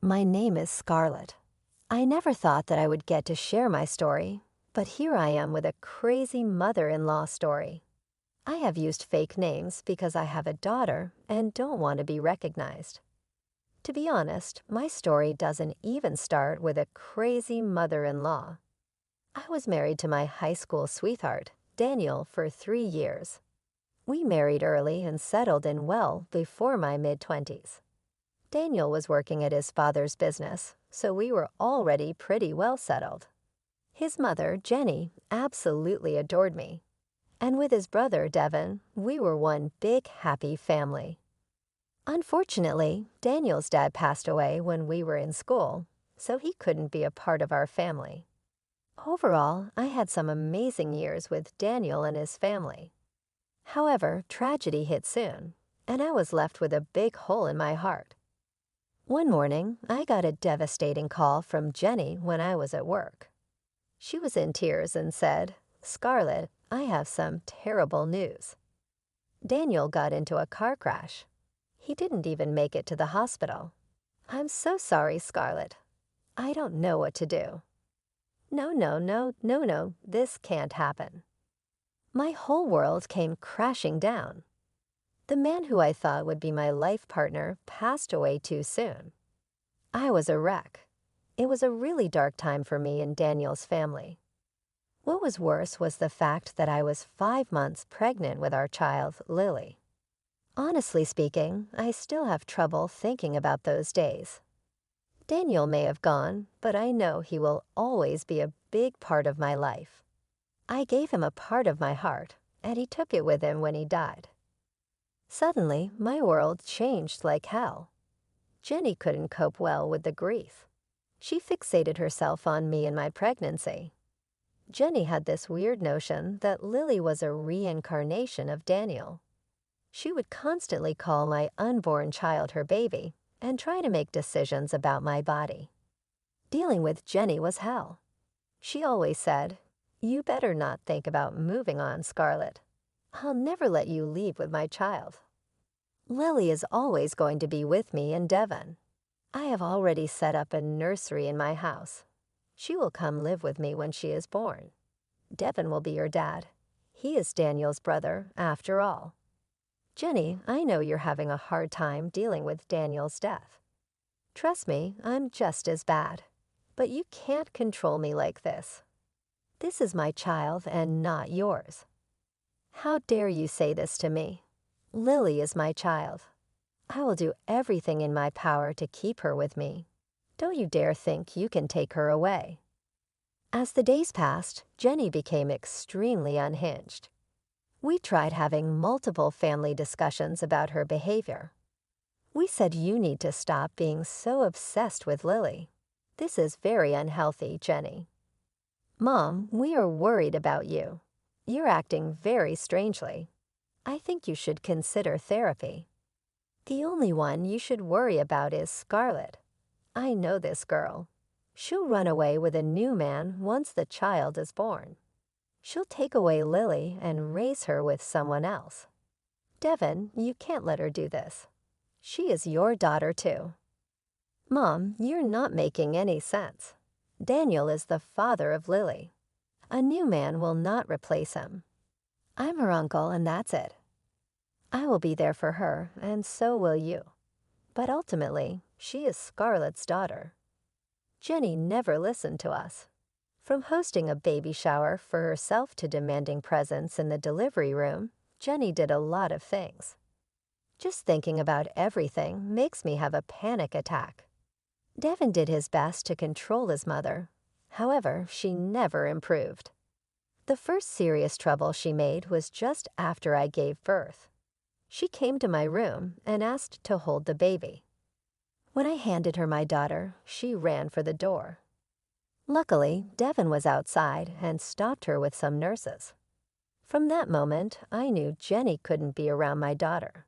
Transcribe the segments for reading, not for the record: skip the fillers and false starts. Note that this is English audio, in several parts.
My name is Scarlett. I never thought that I would get to share my story, but here I am with a crazy mother-in-law story. I have used fake names because I have a daughter and don't want to be recognized. To be honest, my story doesn't even start with a crazy mother-in-law. I was married to my high school sweetheart, Daniel, for 3 years. We married early and settled in well before my mid-20s. Daniel was working at his father's business, so we were already pretty well settled. His mother, Jenny, absolutely adored me. And with his brother, Devin, we were one big happy family. Unfortunately, Daniel's dad passed away when we were in school, so he couldn't be a part of our family. Overall, I had some amazing years with Daniel and his family. However, tragedy hit soon, and I was left with a big hole in my heart. One morning, I got a devastating call from Jenny when I was at work. She was in tears and said, "Scarlett, I have some terrible news. Daniel got into a car crash. He didn't even make it to the hospital. I'm so sorry, Scarlett. I don't know what to do." No, this can't happen. My whole world came crashing down. The man who I thought would be my life partner passed away too soon. I was a wreck. It was a really dark time for me and Daniel's family. What was worse was the fact that I was 5 months pregnant with our child, Lily. Honestly speaking, I still have trouble thinking about those days. Daniel may have gone, but I know he will always be a big part of my life. I gave him a part of my heart, and he took it with him when he died. Suddenly, my world changed like hell. Jenny couldn't cope well with the grief. She fixated herself on me and my pregnancy. Jenny had this weird notion that Lily was a reincarnation of Daniel. She would constantly call my unborn child her baby and try to make decisions about my body. Dealing with Jenny was hell. She always said, "You better not think about moving on, Scarlett. I'll never let you leave with my child. Lily is always going to be with me and Devin. I have already set up a nursery in my house. She will come live with me when she is born. Devin will be your dad. He is Daniel's brother, after all. Jenny, I know you're having a hard time dealing with Daniel's death. Trust me, I'm just as bad. But you can't control me like this. This is my child and not yours. How dare you say this to me? Lily is my child. I will do everything in my power to keep her with me. Don't you dare think you can take her away." As the days passed, Jenny became extremely unhinged. We tried having multiple family discussions about her behavior. We said, "You need to stop being so obsessed with Lily. This is very unhealthy, Jenny. Mom, we are worried about you. You're acting very strangely. I think you should consider therapy. The only one you should worry about is Scarlett. I know this girl. She'll run away with a new man once the child is born. She'll take away Lily and raise her with someone else. Devin, you can't let her do this. She is your daughter too. Mom, you're not making any sense. Daniel is the father of Lily. A new man will not replace him. I'm her uncle and that's it. I will be there for her, and so will you. But ultimately, she is Scarlett's daughter." Jenny never listened to us. From hosting a baby shower for herself to demanding presents in the delivery room, Jenny did a lot of things. Just thinking about everything makes me have a panic attack. Devin did his best to control his mother. However, she never improved. The first serious trouble she made was just after I gave birth. She came to my room and asked to hold the baby. When I handed her my daughter, she ran for the door. Luckily, Devin was outside and stopped her with some nurses. From that moment, I knew Jenny couldn't be around my daughter.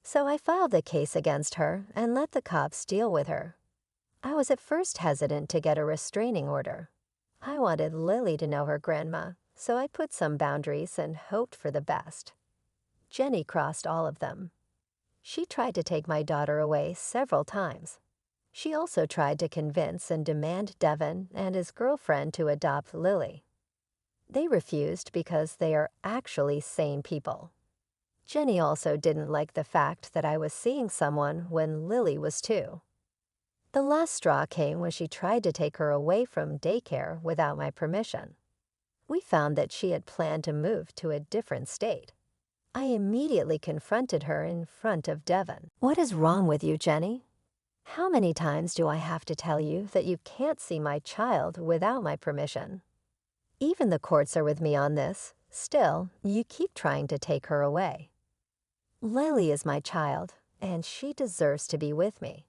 So I filed a case against her and let the cops deal with her. I was at first hesitant to get a restraining order. I wanted Lily to know her grandma, so I put some boundaries and hoped for the best. Jenny crossed all of them. She tried to take my daughter away several times. She also tried to convince and demand Devin and his girlfriend to adopt Lily. They refused because they are actually sane people. Jenny also didn't like the fact that I was seeing someone when Lily was too. The last straw came when she tried to take her away from daycare without my permission. We found that she had planned to move to a different state. I immediately confronted her in front of Devin. "What is wrong with you, Jenny? How many times do I have to tell you that you can't see my child without my permission? Even the courts are with me on this. Still, you keep trying to take her away. Lily is my child, and she deserves to be with me.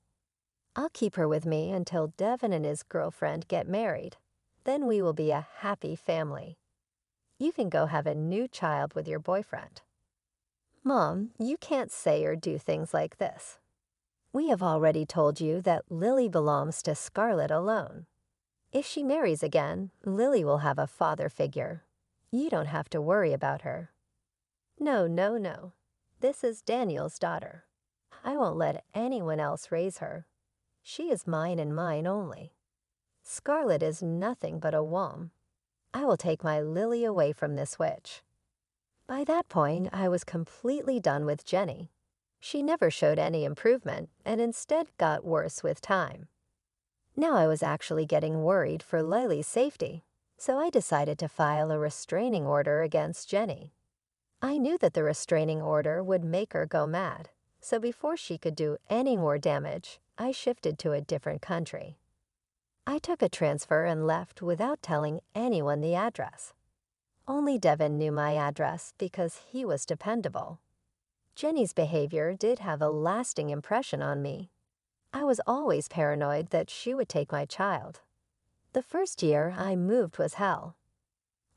I'll keep her with me until Devin and his girlfriend get married. Then we will be a happy family. You can go have a new child with your boyfriend." "Mom, you can't say or do things like this. We have already told you that Lily belongs to Scarlett alone. If she marries again, Lily will have a father figure. You don't have to worry about her." "No, no, no. This is Daniel's daughter. I won't let anyone else raise her. She is mine and mine only. Scarlett is nothing but a worm. I will take my Lily away from this witch." By that point, I was completely done with Jenny. She never showed any improvement and instead got worse with time. Now I was actually getting worried for Lily's safety, so I decided to file a restraining order against Jenny. I knew that the restraining order would make her go mad, so before she could do any more damage, I shifted to a different country. I took a transfer and left without telling anyone the address. Only Devin knew my address because he was dependable. Jenny's behavior did have a lasting impression on me. I was always paranoid that she would take my child. The first year I moved was hell.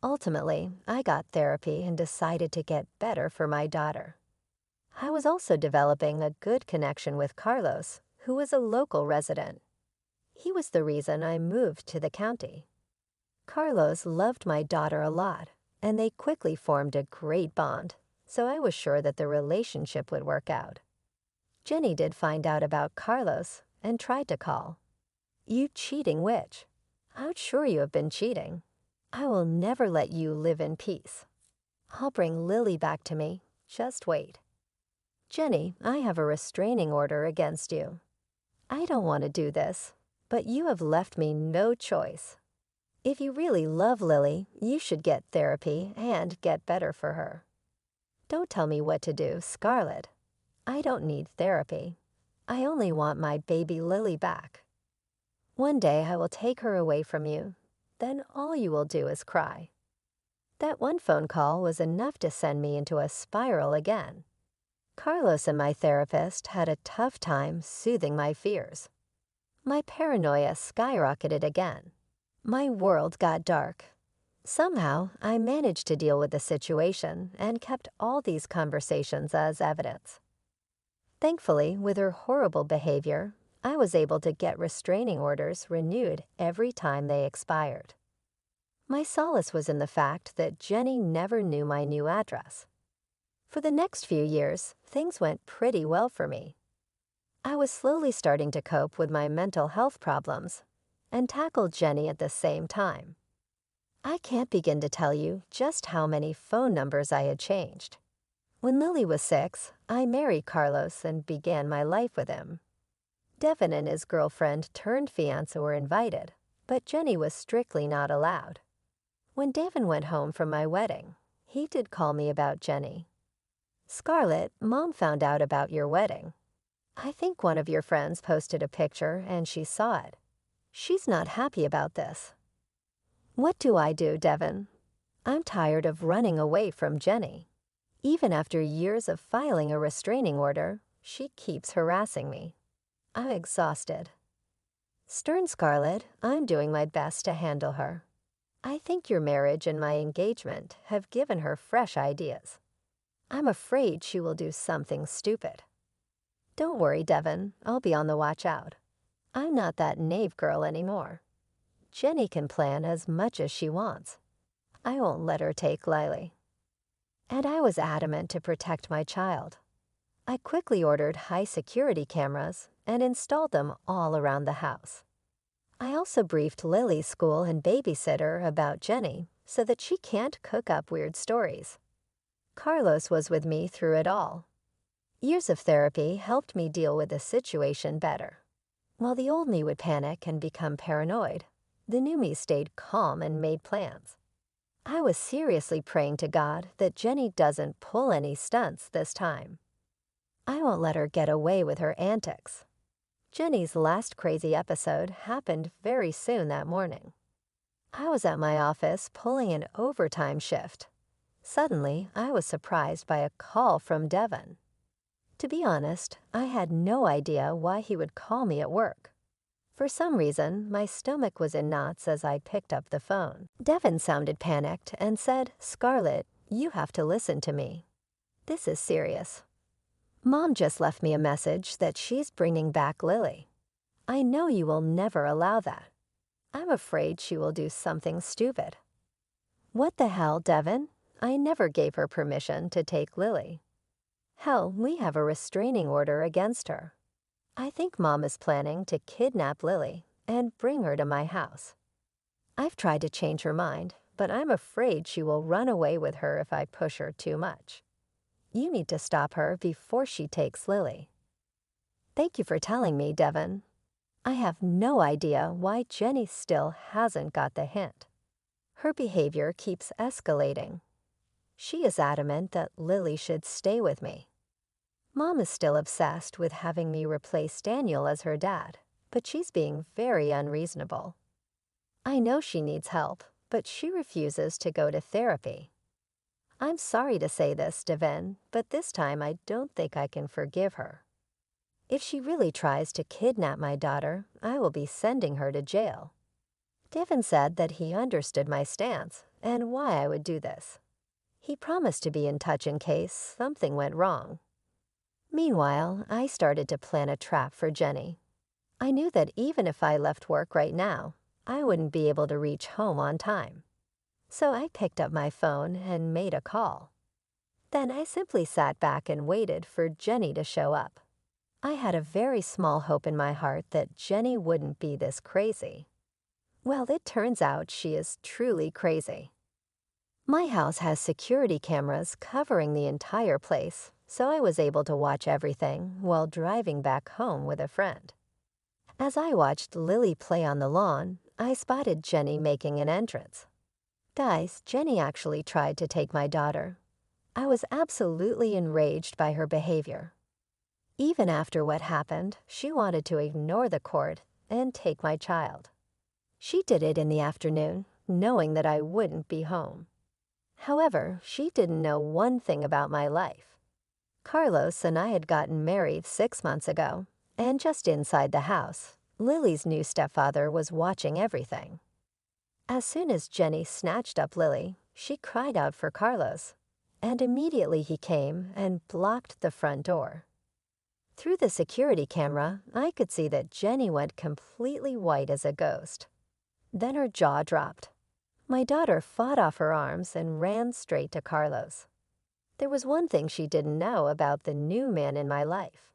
Ultimately, I got therapy and decided to get better for my daughter. I was also developing a good connection with Carlos, who was a local resident. He was the reason I moved to the county. Carlos loved my daughter a lot, and they quickly formed a great bond, so I was sure that the relationship would work out. Jenny did find out about Carlos and tried to call. "You cheating witch. How sure you have been cheating. I will never let you live in peace. I'll bring Lily back to me. Just wait. Jenny, I have a restraining order against you. I don't want to do this, but you have left me no choice. If you really love Lily, you should get therapy and get better for her. Don't tell me what to do, Scarlett. I don't need therapy. I only want my baby Lily back. One day I will take her away from you. Then all you will do is cry." That one phone call was enough to send me into a spiral again. Carlos and my therapist had a tough time soothing my fears. My paranoia skyrocketed again. My world got dark. Somehow, I managed to deal with the situation and kept all these conversations as evidence. Thankfully, with her horrible behavior, I was able to get restraining orders renewed every time they expired. My solace was in the fact that Jenny never knew my new address. For the next few years, things went pretty well for me. I was slowly starting to cope with my mental health problems and tackle Jenny at the same time. I can't begin to tell you just how many phone numbers I had changed. When Lily was 6, I married Carlos and began my life with him. Devin and his girlfriend turned fiancé were invited, but Jenny was strictly not allowed. When Devin went home from my wedding, he did call me about Jenny. "Scarlett, Mom found out about your wedding. I think one of your friends posted a picture and she saw it. She's not happy about this." What do I do, Devin? I'm tired of running away from Jenny. Even after years of filing a restraining order, she keeps harassing me. I'm exhausted. Stern Scarlett, I'm doing my best to handle her. I think your marriage and my engagement have given her fresh ideas. I'm afraid she will do something stupid. Don't worry, Devin, I'll be on the watch out. I'm not that knave girl anymore. Jenny can plan as much as she wants. I won't let her take Lily. And I was adamant to protect my child. I quickly ordered high-security cameras and installed them all around the house. I also briefed Lily's school and babysitter about Jenny so that she can't cook up weird stories. Carlos was with me through it all. Years of therapy helped me deal with the situation better. While the old me would panic and become paranoid, the new me stayed calm and made plans. I was seriously praying to God that Jenny doesn't pull any stunts this time. I won't let her get away with her antics. Jenny's last crazy episode happened very soon that morning. I was at my office pulling an overtime shift. Suddenly, I was surprised by a call from Devin. To be honest, I had no idea why he would call me at work. For some reason, my stomach was in knots as I picked up the phone. Devin sounded panicked and said, "Scarlett, you have to listen to me. This is serious. Mom just left me a message that she's bringing back Lily. I know you will never allow that. I'm afraid she will do something stupid." What the hell, Devin? I never gave her permission to take Lily. Hell, we have a restraining order against her. I think Mom is planning to kidnap Lily and bring her to my house. I've tried to change her mind, but I'm afraid she will run away with her if I push her too much. You need to stop her before she takes Lily. Thank you for telling me, Devin. I have no idea why Jenny still hasn't got the hint. Her behavior keeps escalating. She is adamant that Lily should stay with me. Mom is still obsessed with having me replace Daniel as her dad, but she's being very unreasonable. I know she needs help, but she refuses to go to therapy. I'm sorry to say this, Devin, but this time I don't think I can forgive her. If she really tries to kidnap my daughter, I will be sending her to jail. Devin said that he understood my stance and why I would do this. He promised to be in touch in case something went wrong. Meanwhile, I started to plan a trap for Jenny. I knew that even if I left work right now, I wouldn't be able to reach home on time. So I picked up my phone and made a call. Then I simply sat back and waited for Jenny to show up. I had a very small hope in my heart that Jenny wouldn't be this crazy. Well, it turns out she is truly crazy. My house has security cameras covering the entire place, so I was able to watch everything while driving back home with a friend. As I watched Lily play on the lawn, I spotted Jenny making an entrance. Guys, Jenny actually tried to take my daughter. I was absolutely enraged by her behavior. Even after what happened, she wanted to ignore the court and take my child. She did it in the afternoon, knowing that I wouldn't be home. However, she didn't know one thing about my life. Carlos and I had gotten married 6 months ago, and just inside the house, Lily's new stepfather was watching everything. As soon as Jenny snatched up Lily, she cried out for Carlos, and immediately he came and blocked the front door. Through the security camera, I could see that Jenny went completely white as a ghost. Then her jaw dropped. My daughter fought off her arms and ran straight to Carlos. There was one thing she didn't know about the new man in my life.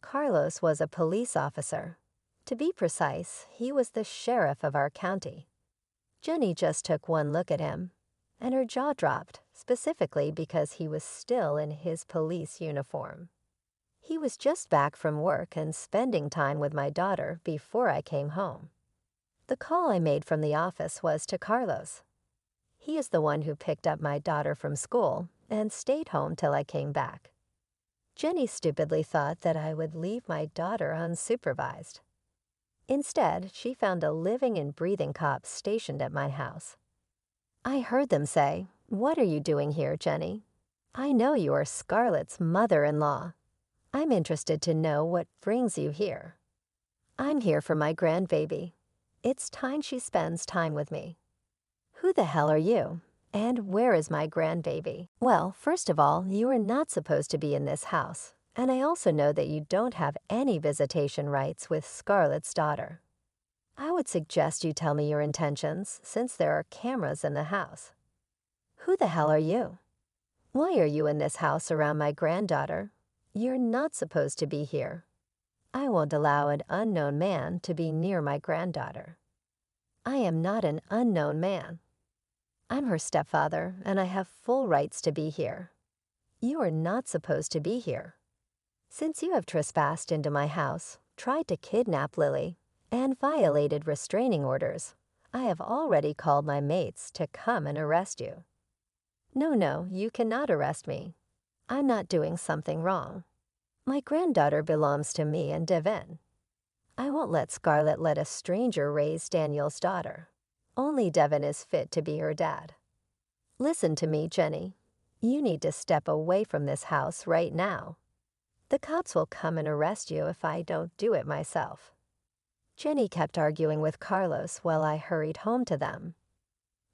Carlos was a police officer. To be precise, he was the sheriff of our county. Jenny just took one look at him, and her jaw dropped, specifically because he was still in his police uniform. He was just back from work and spending time with my daughter before I came home. The call I made from the office was to Carlos. He is the one who picked up my daughter from school and stayed home till I came back. Jenny stupidly thought that I would leave my daughter unsupervised. Instead, she found a living and breathing cop stationed at my house. I heard them say, "What are you doing here, Jenny? I know you are Scarlett's mother-in-law. I'm interested to know what brings you here." "I'm here for my grandbaby. It's time she spends time with me." "Who the hell are you? And where is my grandbaby?" "Well, first of all, you are not supposed to be in this house, and I also know that you don't have any visitation rights with Scarlett's daughter. I would suggest you tell me your intentions, since there are cameras in the house." "Who the hell are you? Why are you in this house around my granddaughter? You're not supposed to be here." I won't allow an unknown man to be near my granddaughter. I am not an unknown man. I'm her stepfather, and I have full rights to be here. You are not supposed to be here. Since you have trespassed into my house, tried to kidnap Lily, and violated restraining orders, I have already called my mates to come and arrest you. No, you cannot arrest me. I'm not doing something wrong. My granddaughter belongs to me and Devin. I won't let Scarlett let a stranger raise Daniel's daughter. Only Devin is fit to be her dad. Listen to me, Jenny. You need to step away from this house right now. The cops will come and arrest you if I don't do it myself. Jenny kept arguing with Carlos while I hurried home to them.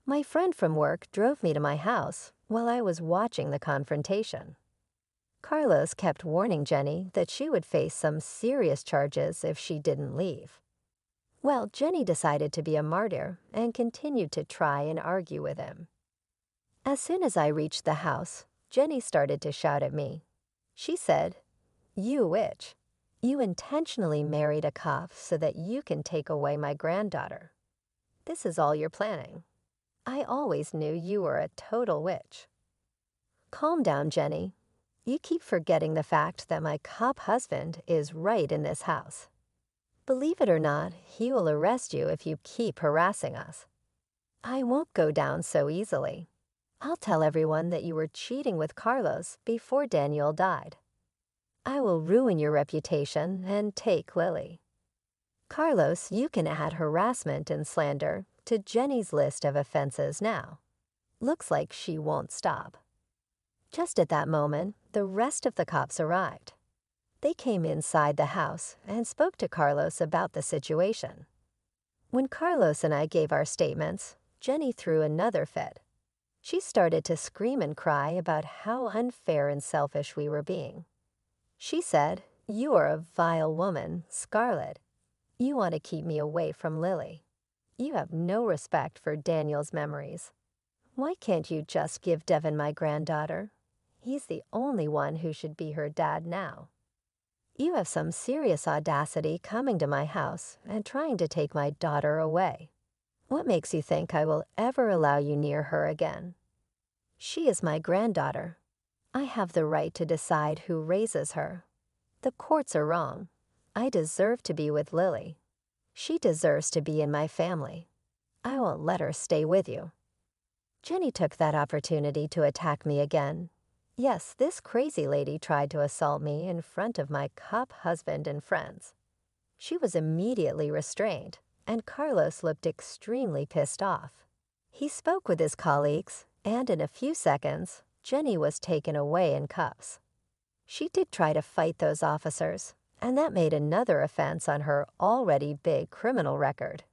My friend from work drove me to my house while I was watching the confrontation. Carlos kept warning Jenny that she would face some serious charges if she didn't leave. Well, Jenny decided to be a martyr and continued to try and argue with him. As soon as I reached the house, Jenny started to shout at me. She said, "You witch. You intentionally married a cop so that you can take away my granddaughter. This is all you're planning. I always knew you were a total witch." Calm down, Jenny. You keep forgetting the fact that my cop husband is right in this house. Believe it or not, he will arrest you if you keep harassing us. I won't go down so easily. I'll tell everyone that you were cheating with Carlos before Daniel died. I will ruin your reputation and take Lily. Carlos, you can add harassment and slander to Jenny's list of offenses now. Looks like she won't stop. Just at that moment, the rest of the cops arrived. They came inside the house and spoke to Carlos about the situation. When Carlos and I gave our statements, Jenny threw another fit. She started to scream and cry about how unfair and selfish we were being. She said, "You are a vile woman, Scarlett. You want to keep me away from Lily. You have no respect for Daniel's memories. Why can't you just give Devin my granddaughter? He's the only one who should be her dad now. You have some serious audacity coming to my house and trying to take my daughter away. What makes you think I will ever allow you near her again? She is my granddaughter. I have the right to decide who raises her. The courts are wrong. I deserve to be with Lily. She deserves to be in my family. I won't let her stay with you." Jenny took that opportunity to attack me again. Yes, this crazy lady tried to assault me in front of my cop husband and friends. She was immediately restrained, and Carlos looked extremely pissed off. He spoke with his colleagues, and in a few seconds, Jenny was taken away in cuffs. She did try to fight those officers, and that made another offense on her already big criminal record.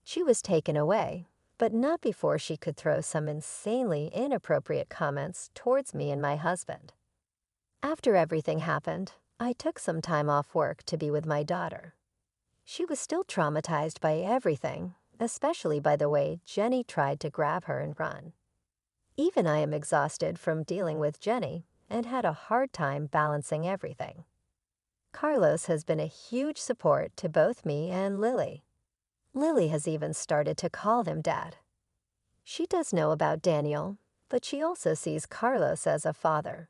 She was taken away, but not before she could throw some insanely inappropriate comments towards me and my husband. After everything happened, I took some time off work to be with my daughter. She was still traumatized by everything, especially by the way Jenny tried to grab her and run. Even I am exhausted from dealing with Jenny and had a hard time balancing everything. Carlos has been a huge support to both me and Lily. Lily has even started to call him Dad. She does know about Daniel, but she also sees Carlos as a father.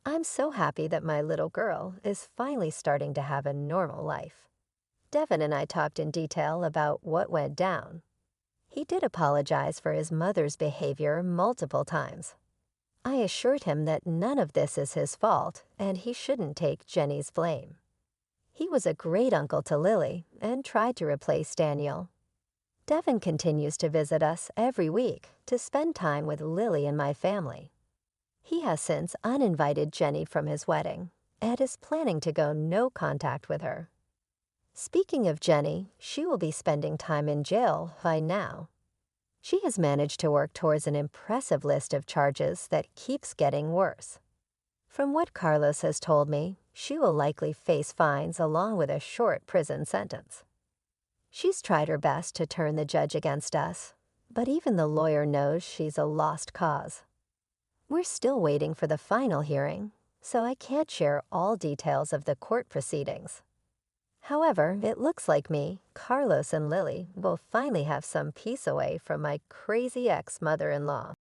I'm so happy that my little girl is finally starting to have a normal life. Devin and I talked in detail about what went down. He did apologize for his mother's behavior multiple times. I assured him that none of this is his fault and he shouldn't take Jenny's blame. He was a great uncle to Lily and tried to replace Daniel. Devin continues to visit us every week to spend time with Lily and my family. He has since uninvited Jenny from his wedding and is planning to go no contact with her. Speaking of Jenny, she will be spending time in jail by now. She has managed to work towards an impressive list of charges that keeps getting worse. From what Carlos has told me, she will likely face fines along with a short prison sentence. She's tried her best to turn the judge against us, but even the lawyer knows she's a lost cause. We're still waiting for the final hearing, so I can't share all details of the court proceedings. However, it looks like me, Carlos, and Lily will finally have some peace away from my crazy ex-mother-in-law.